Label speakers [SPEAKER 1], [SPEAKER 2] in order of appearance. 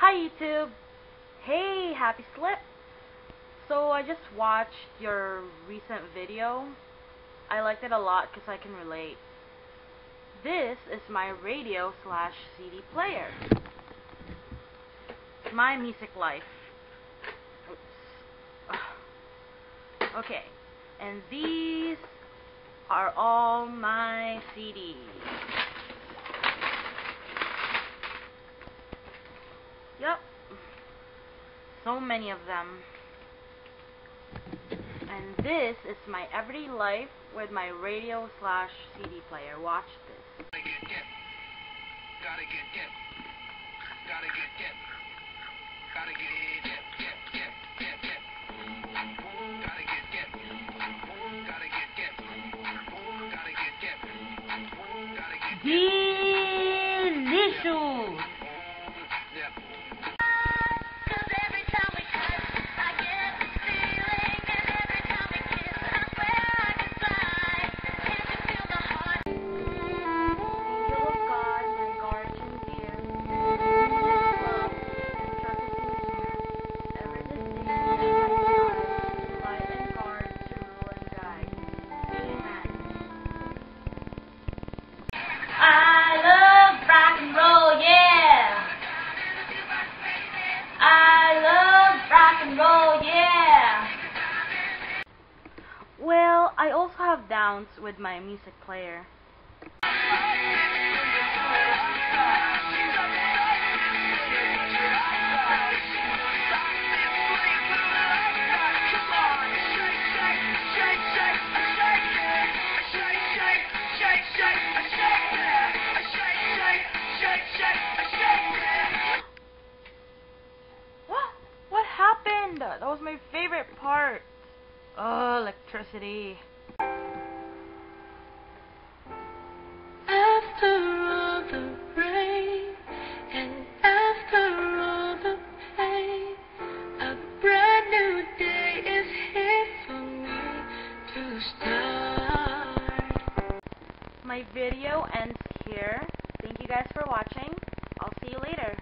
[SPEAKER 1] Hi YouTube! Hey, happy slip! So I just watched your recent video. I liked it a lot because I can relate. This is my radio / CD player. My music life. Oops. Okay, and these are all my CDs. Yep, so many of them. And this is my everyday life with my radio / CD player. Watch this.
[SPEAKER 2] Gotta get dip. Gotta get dip. Gotta get dip. Gotta get dip, dip, dip, dip, dip. Gotta get dip. Gotta get dip. Gotta get dip. Gotta get dip.
[SPEAKER 1] Delicious! Well, I also have downs with my music player. What happened? That was my favorite part. Oh, electricity.
[SPEAKER 3] After all the rain and after all the pain, a brand new day is here for me to start.
[SPEAKER 1] My video ends here. Thank you guys for watching. I'll see you later.